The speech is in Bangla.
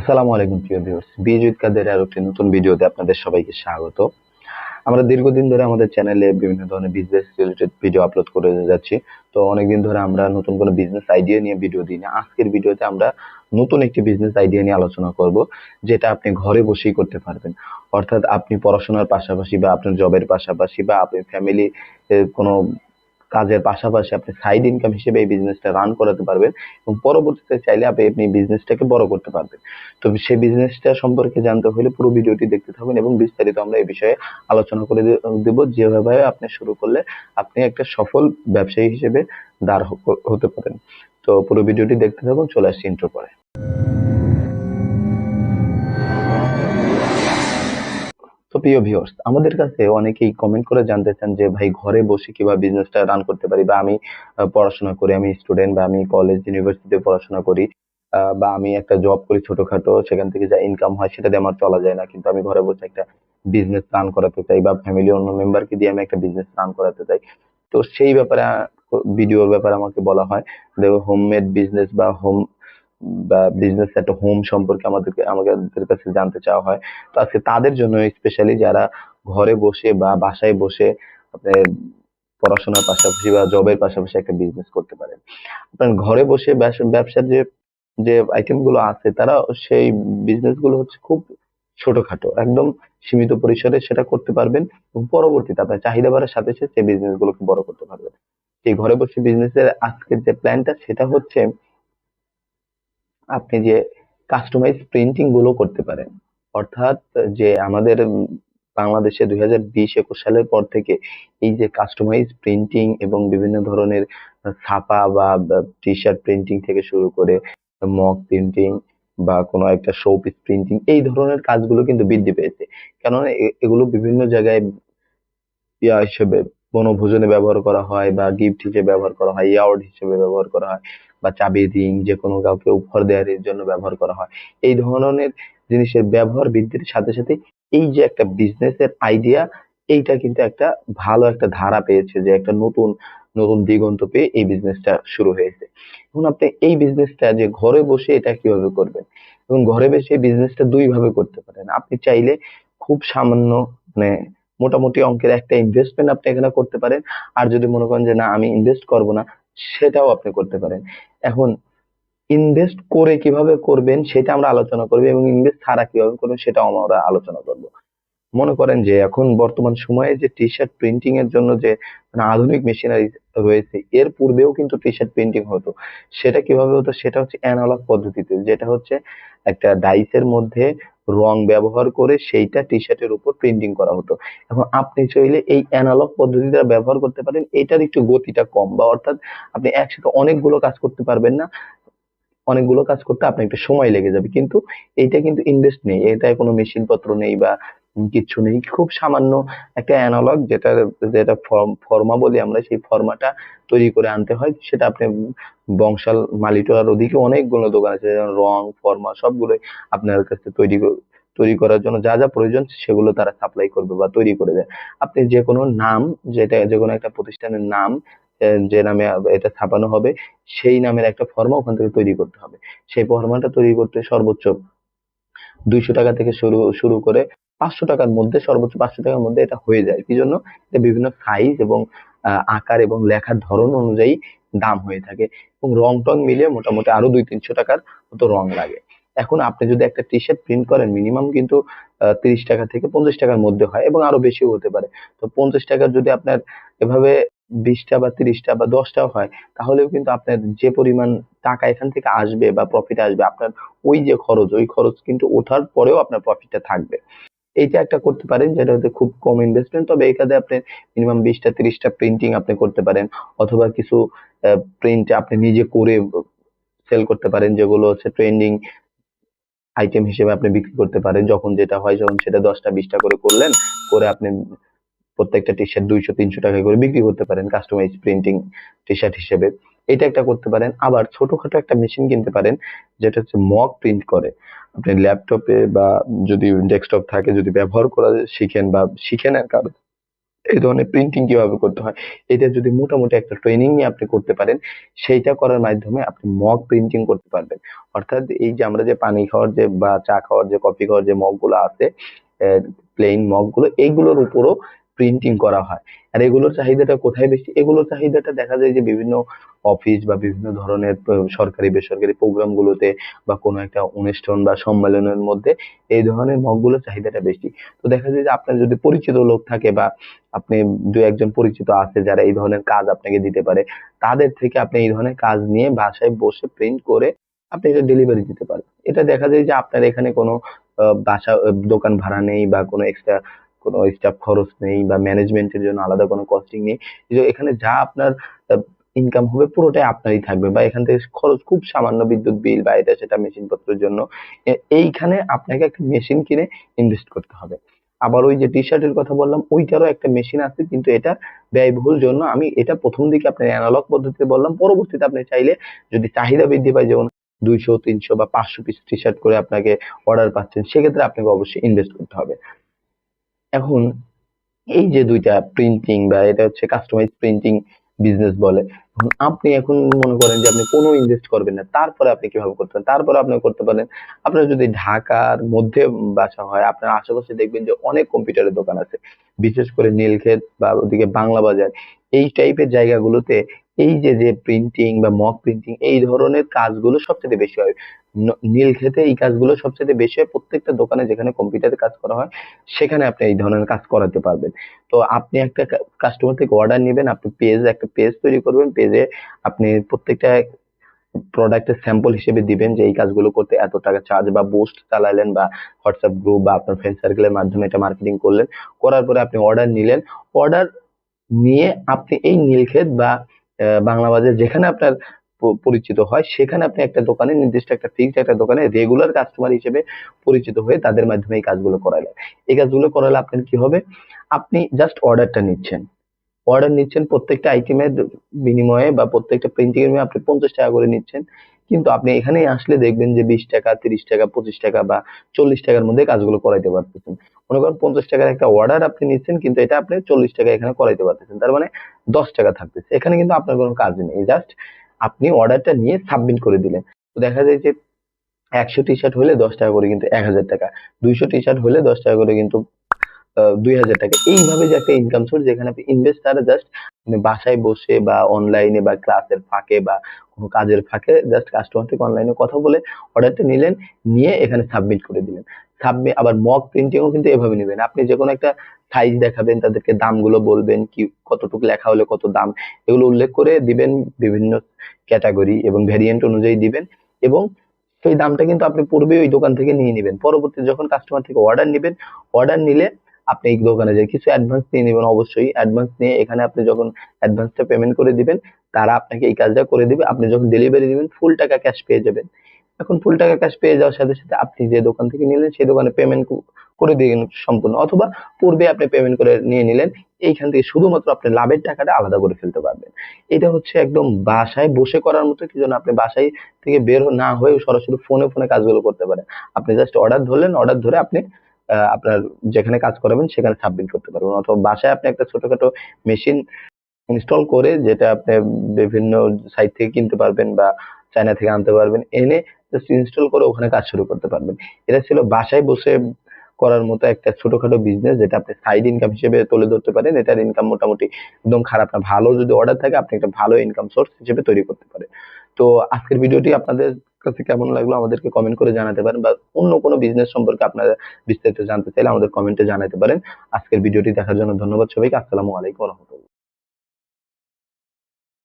আসসালামু আলাইকুম প্রিয় ভিউয়ার্স, বিজয় কাদের আর একটি নতুন ভিডিওতে আপনাদের সবাইকে স্বাগত। আমরা দীর্ঘদিন ধরে আমাদের চ্যানেলে বিভিন্ন ধরনের বিজনেস রিলেটেড ভিডিও আপলোড করে যাচ্ছি। তো অনেকদিন ধরে আমরা নতুন কোনো বিজনেস আইডিয়া নিয়ে ভিডিও দিই না। আজকের ভিডিওতে আমরা নতুন একটি বিজনেস আইডিয়া নিয়ে আলোচনা করব, যেটা আপনি ঘরে বসেই করতে পারবেন। অর্থাৎ আপনি পড়াশোনার পাশাপাশি বা আপনার জবের পাশাপাশি বা আপনি ফ্যামিলি কোনো কাজের পাশাপাশি আপনি সাইড ইনকাম হিসেবে এই বিজনেসটা রান করাতে পারবেন এবং পরবর্তীতে চাইলে আপনি বিজনেসটাকে বড় করতে পারবেন। তো সেই বিজনেসটা সম্পর্কে জানতে হলে পুরো ভিডিওটি দেখতে থাকুন এবং বিস্তারিত আমরা এই বিষয়ে আলোচনা করে দেব, যেভাবে আপনি শুরু করলে আপনি একটা সফল ব্যবসায়ী হিসেবে দাঁড় হতে পারেন। তো পুরো ভিডিওটি দেখতে থাকুন, চলে আসছি ইন্ট্রো পরে। তো প্রিয় ভিউয়ার্স, আমাদের কাছে অনেকেই কমেন্ট করে জানতে চান যে ভাই ঘরে বসে কিভাবে বিজনেসটা রান করতে পারি, বা আমি পড়াশোনা করি, আমি স্টুডেন্ট বা আমি কলেজ ইউনিভার্সিটিতে পড়াশোনা করি, বা আমি একটা জব করি ছোটখাটো, সেখান থেকে যা ইনকাম হয় সেটা দিয়ে আমার চলা যায় না, কিন্তু আমি ঘরে বসে একটা বিজনেস রান করাতে চাই বা ফ্যামিলি অন্য মেম্বারকে দিয়ে আমি একটা বিজনেস রান করাতে চাই। তো সেই ব্যাপারে ভিডিওর ব্যাপারে আমাকে বলা হয়, দেখো হোমমেড বিজনেস বা বিজনেস একটা হোম সম্পর্কে আমাদের কাছে জানতে চাওয়া হয়। তো আজকে তাদের জন্য স্পেশালি, যারা ঘরে বসে বা বাসায় বসে আপনার পড়াশোনার পাশাপাশি বা জবের পাশাপাশি একটা বিজনেস করতে পারেন। আপনার ঘরে বসে ব্যবসার যে যে আইটেম গুলো আছে, তারা সেই বিজনেস গুলো হচ্ছে খুব ছোটখাটো, একদম সীমিত পরিসরে সেটা করতে পারবেন এবং পরবর্তীতে আপনার চাহিদা বাড়ার সাথে সাথে সেই বিজনেস গুলোকে বড় করতে পারবেন। এই ঘরে বসে বিজনেসের আজকের যে প্ল্যানটা, সেটা হচ্ছে আপনি যে কাস্টমাইজ প্রিন্টিং গুলো করতে পারেন। অর্থাৎ যে আমাদের বাংলাদেশে 2020-21 সালের পর থেকে এই যে কাস্টমাইজ প্রিন্টিং এবং বিভিন্ন ধরনের ছাপা বা টি শার্ট প্রিন্টিং থেকে শুরু করে মক প্রিন্টিং বা কোনো একটা শোপিস প্রিন্টিং, এই ধরনের কাজগুলো কিন্তু বৃদ্ধি পেয়েছে। কেননা এগুলো বিভিন্ন জায়গায় হিসেবে বনভোজনে ব্যবহার করা হয় বা গিফট হিসেবে ব্যবহার করা হয়, অ্যাওয়ার্ড হিসেবে ব্যবহার করা হয়, বা চাবির রিং যে কোনো কাউকে উপহার দেওয়ার জন্য ব্যবহার করা হয়। এই ধরনের জিনিসের ব্যবহার বৃদ্ধির সাথে সাথে এই যে একটা বিজনেসের আইডিয়া, এইটা কিন্তু একটা ভালো একটা ধারা পেয়েছে, যে একটা নতুন নতুন দিগন্ত পেয়ে এই বিজনেসটা শুরু হয়েছে। এখন আপনি এই বিজনেসটা যে ঘরে বসে এটা কিভাবে করবেন, এবং ঘরে বসে বিজনেসটা দুই ভাবে করতে পারেন। আপনি চাইলে খুব সামান্য, মানে মোটামুটি অঙ্কের একটা ইনভেস্টমেন্ট আপনি এখানে করতে পারেন। আর যদি মনে করেন যে না, আমি ইনভেস্ট করব না, সেটাও আপনি করতে পারেন। এখন ইনভেস্ট করে কিভাবে করবেন সেটা আমরা আলোচনা করব, এবং ইনভেস্ট ছাড়া কিভাবে করবেন সেটাও আমরা আলোচনা করব। মনে করেন যে এখন বর্তমান সময়ে যে টি শার্ট প্রিন্টিং এর জন্য যে আধুনিক মেশিনারি রয়েছে, এর পূর্বেও কিন্তু টি শার্ট প্রিন্টিং হতো। সেটা কিভাবে হতো, সেটা হচ্ছে অ্যানালগ পদ্ধতিতে, যেটা হচ্ছে একটা ডাইসের মধ্যে রং ব্যবহার করে সেইটা টি শার্টের উপর প্রিন্টিং করা হতো। এখন আপনি চাইলে এই অ্যানালগ পদ্ধতিটা ব্যবহার করতে পারেন। এটার একটু গতিটা কম, বা অর্থাৎ আপনি একসাথে অনেকগুলো কাজ করতে পারবেন না, অনেকগুলো কাজ করতে আপনার একটু সময় লেগে যাবে, কিন্তু এইটা কিন্তু ইনভেস্ট নেই, এটায় কোনো মেশিন পত্র নেই বা কিচ্ছু নেই। খুব সামান্য একটা অ্যানালগ, যেটা যেটা ফর্মা বলি আমরা, সেই ফর্মাটা তৈরি করে আনতে হয়। সেটা আপনি বংশাল, মালিটোয়ার ওদিকে অনেকগুলো দোকান আছে, যেমন রং ফর্মা সবগুলোই আপনার কাছে তৈরি করার জন্য যা যা প্রয়োজন সেগুলো তারা সাপ্লাই করবে বা তৈরি করে দেয়। আপনি যে কোনো নাম, যেটা যে কোনো একটা প্রতিষ্ঠানের নাম, যে নামে এটা ছাপানো হবে, সেই নামের একটা ফর্মা ওখান থেকে তৈরি করতে হবে। সেই ফর্মাটা তৈরি করতে সর্বোচ্চ 200 টাকা থেকে শুরু শুরু করে 500 টাকার মধ্যে, সর্বোচ্চ 500 টাকার মধ্যে এটা হয়ে যায়। কি জন্য? এটা বিভিন্ন সাইজ এবং আকার এবং লেখার ধরন অনুযায়ী দাম হয়ে থাকে, এবং রং টং মিলিয়ে মোটামুটি আরো 200-300 টাকার মতো রং লাগে। এখন আপনি যদি একটা টি শার্ট প্রিন্ট করেন, মিনিমাম কিন্তু 30 টাকা থেকে 50 টাকার মধ্যে হয়, এবং আরো বেশিও হতে পারে। তো 50 টাকার যদি আপনার এভাবে 20টা বা 30টা বা 10টাও হয়, তাহলেও কিন্তু আপনার যে পরিমাণ টাকা এখান থেকে আসবে বা প্রফিট আসবে, আপনার ওই যে খরচ, ওই খরচ কিন্তু ওঠার পরেও আপনার প্রফিটটা থাকবে। এইটা একটা করতে পারেন, যেটা হচ্ছে খুব কম ইনভেস্টমেন্ট, তবে এখানে আপনি মিনিমাম 20টা 30টা প্রিন্টিং আপনি করতে পারেন, অথবা কিছু প্রিন্ট আপনি নিজে করে সেল করতে পারেন, যেগুলো হচ্ছে ট্রেন্ডিং আইটেম হিসেবে আপনি বিক্রি করতে পারেন। যখন যেটা হয়, যখন সেটা 10টা 20টা করে করলেন, করে আপনি প্রত্যেকটা টি শার্ট 200-300 টাকা করে বিক্রি করতে পারেন কাস্টমাইজ প্রিন্টিং টি শার্ট হিসেবে। এটা একটা করতে পারেন। আবার ছোটখাটো একটা মেশিন কিনতে পারেন, যেটা হচ্ছে মক প্রিন্ট করে। আপনি ল্যাপটপে বা যদি ডেস্কটপ থাকে, যদি ব্যবহার করা শিখেন বা শিখে নেন এই ধরনের প্রিন্টিং কিভাবে করতে হয়, এটা যদি মোটামুটি একটা ট্রেনিং নিয়ে আপনি করতে পারেন, সেইটা করার মাধ্যমে আপনি মগ প্রিন্টিং করতে পারবেন। অর্থাৎ এই যে আমরা যে পানি খাওয়ার যে বা চা খাওয়ার যে কফি খাওয়ার যে মগ গুলো আছে, প্লেন মগ গুলো, এইগুলোর উপরও প্রিন্টিং করা হয়। আর এগুলোর চাহিদাটা কোথায় বেশি? এগুলোর চাহিদাটা দেখা যায় যে বিভিন্ন অফিস বা বিভিন্ন ধরনের সরকারি বেসরকারি প্রোগ্রাম গুলোতে বা কোনো একটা অনুষ্ঠান বা সম্মেলনের মধ্যে এই ধরনের মগ গুলোর চাহিদাটা বেশি। তো দেখা যায় যে আপনার যদি পরিচিত লোক থাকে বা আপনি দু একজন পরিচিত আছে যারা এই ধরনের কাজ আপনাকে দিতে পারে, তাদের থেকে আপনি এই ধরনের কাজ নিয়ে বাসায় বসে প্রিন্ট করে আপনি এটা ডেলিভারি দিতে পারেন। এটা দেখা যায় যে আপনার এখানে কোনো দোকান ভাড়া নেই বা কোনো এক্সট্রা কোনো স্টাফ খরচ নেই বা ম্যানেজমেন্টের জন্য আলাদা কোনো কস্টিং নেই। যে এখানে যা আপনার ইনকাম হবে পুরোটাই আপনারই থাকবে, বা এখান থেকে খরচ খুব সামান্য, বিদ্যুৎ বিল বা এটা সেটা মেশিন পত্রের জন্য। এইখানে আপনাকে একটা মেশিন কিনে ইনভেস্ট করতে হবে। আবার ওই যে টি শার্টের কথা বললাম, ওইটারও একটা মেশিন আছে, কিন্তু এটা ব্যয়বহুল জন্য আমি এটা প্রথম দিকে আপনার অ্যানালগ পদ্ধতিতে বললাম। পরবর্তীতে আপনি চাইলে যদি চাহিদা বৃদ্ধি পায়, যেমন 200 300 বা 500 পিস টি শার্ট করে আপনাকে অর্ডার পাচ্ছেন, সেক্ষেত্রে আপনাকে অবশ্যই ইনভেস্ট করতে হবে। এখন এই যে দুইটা প্রিন্টিং বা এটা হচ্ছে কাস্টমাইজ প্রিন্টিং বিজনেস বলে। এখন আপনি এখন মনে করেন যে আপনি কোনো ইনভেস্ট করবেন না, তারপরে আপনি কিভাবে করতে পারেন? তারপরে আপনি করতে পারেন, আপনার যদি ঢাকার মধ্যে বাসা হয়, আপনার আশেপাশে দেখবেন যে অনেক কম্পিউটারের দোকান আছে। বিশেষ করে নীলক্ষেত বা ওদিকে বাংলা বাজার, এই টাইপের জায়গাগুলোতে এই যে যে প্রিন্টিং বা মক প্রিন্টিং এই ধরনের কাজগুলো সবচেয়ে বেশি হয়। নীলক্ষেতে এই কাজগুলো সবচেয়ে বেশি হয়। প্রত্যেকটা দোকানে যেখানে কম্পিউটারে কাজ করা হয়, সেখানে আপনি এই ধরনের কাজ করাতে পারবেন। তো আপনি একটা কাস্টমার থেকে অর্ডার নিবেন, আপনি একটা পেজ তৈরি করবেন। পেজে আপনি প্রত্যেকটা প্রোডাক্টের স্যাম্পল হিসেবে দিবেন যে এই কাজগুলো করতে এত টাকা চার্জ, বা বুস্ট চালাইলেন বা হোয়াটসঅ্যাপ গ্রুপ বা আপনার ফ্রেন্ড সার্কেলের মাধ্যমে এটা মার্কেটিং করলেন। করার পরে আপনি অর্ডার নিলেন। অর্ডার নিয়ে আপনি এই নীলক্ষেত বা বাংলা বাজার যেখানে আপনার পরিচিত হয়, সেখানে আপনি একটা দোকানে, নির্দিষ্ট একটা ফিক্সড একটা দোকানে রেগুলার কাস্টমার হিসেবে পরিচিত হয়ে তাদের মাধ্যমে এই কাজগুলো করালেন। এই কাজগুলো করালে আপনার কি হবে? আপনি জাস্ট অর্ডারটা নিচ্ছেন। অর্ডার নিচ্ছেন প্রত্যেকটা আইটেমের বিনিময়ে বা প্রত্যেকটা প্রিন্টিং এর বিনিময়ে আপনি 50 টাকা করে নিচ্ছেন। কিন্তু আপনি এখানে আসলে দেখবেন যে 20 টাকা, 30 টাকা, 25 টাকা বা 40 টাকার মধ্যে কাজগুলো করাইতে পারতেছেন। মনে করেন 50 টাকার একটা অর্ডার আপনি নিচ্ছেন, কিন্তু এটা আপনি 40 টাকা এখানে করাইতে পারতেছেন। তার মানে 10 টাকা থাকতেছে। এখানে কিন্তু আপনার কোনো কাজ নেই। জাস্ট আপনি অর্ডারটা নিয়ে সাবমিট করে দিলেন। তো দেখা যায় যে 100 টি শার্ট হলে 10 টাকা করে কিন্তু 1000 টাকা। 200 টি শার্ট হলে 10 টাকা করে কিন্তু 2000 টাকা। এইভাবে যে একটা ইনকাম সোর্স, যেখানে আপনি ইনভেস্টার জাস্ট আপনি বাসায় বসে বা অনলাইনে বা ক্লাসের ফাঁকে বা কোনো কাজের ফাঁকে জাস্ট কাস্টমার থেকে অনলাইনে কথা বলে অর্ডারটা নিলেন, নিয়ে এখানে সাবমিট করে দিলেন। আবার মক প্রিন্টিংও কিন্তু এভাবে নিবেন। আপনি যেকোনো একটা সাইজ দেখাবেন, তাদেরকে দামগুলো বলবেন, কি কতটুকু লেখা হলে কত দাম, এগুলো উল্লেখ করে দিবেন। বিভিন্ন ক্যাটাগরি এবং ভেরিয়েন্ট অনুযায়ী দিবেন, এবং সেই দামটা কিন্তু আপনি পূর্বেই ওই দোকান থেকে নিয়ে নিবেন। পরবর্তীতে যখন কাস্টমার থেকে অর্ডার নিবেন, অর্ডার নিলে আপনি এই দোকানে যেয়ে কিছু অ্যাডভান্স নিয়ে নিবেন। অবশ্যই অ্যাডভান্স নিয়ে এখানে আপনি যখন অ্যাডভান্সটা পেমেন্ট করে দিবেন, তারা আপনাকে এই কাজটা করে দিবে। আপনি যখন ডেলিভারি দিবেন, ফুল টাকা ক্যাশ পেয়ে যাবেন। এখন ফুল টাকা ক্যাশ পেয়ে যাওয়ার সাথে সাথে আপনি যে দোকান থেকে নিলেন সেই দোকানে পেমেন্ট করে দিলেন সম্পূর্ণ, অথবা পূর্বে আপনি পেমেন্ট করে নিয়ে নিলেন। এইখান থেকে শুধুমাত্র আপনি লাভের টাকাটা আলাদা করে ফেলতে পারবেন। এটা হচ্ছে একদম বাসায় বসে করার মতো, কি জন্য আপনি বাসায় থেকে বের না হয়ে সরাসরি ফোনে ফোনে কাজগুলো করতে পারেন। আপনি জাস্ট অর্ডার ধরলেন, অর্ডার ধরে আপনি আপনার যেখানে কাজ করাবেন সেখানে সাবমিট করতে পারবেন, অথবা বাসায় আপনি একটা ছোটখাটো মেশিন ইনস্টল করে, যেটা আপনি বিভিন্ন সাইট থেকে কিনতে পারবেন বা চায়না থেকে আনতে পারবেন, এনে জাস্ট ইনস্টল করে ওখানে কাজ শুরু করতে পারবেন। এটা ছিল বাসায় বসে করার মতো একটা ছোটখাটো বিজনেস, যেটা আপনি সাইড ইনকাম হিসেবে তুলে ধরতে পারেন। এটার ইনকাম মোটামুটি একদম খারাপ না। ভালো যদি অর্ডার থাকে, আপনি একটা ভালো ইনকাম সোর্স হিসেবে তৈরি করতে পারেন। তো আজকের ভিডিওটি আপনাদের কাছে কেমন লাগলো আমাদেরকে কমেন্ট করে জানাতে পারেন, বা অন্য কোনো বিজনেস সম্পর্কে আপনারা বিস্তারিত জানতে চাইলে আমাদের কমেন্টে জানাতে পারেন। আজকের ভিডিওটি দেখার জন্য ধন্যবাদ সবাইকে। আসসালামু আলাইকুম ওয়া রাহমাতুল্লাহ।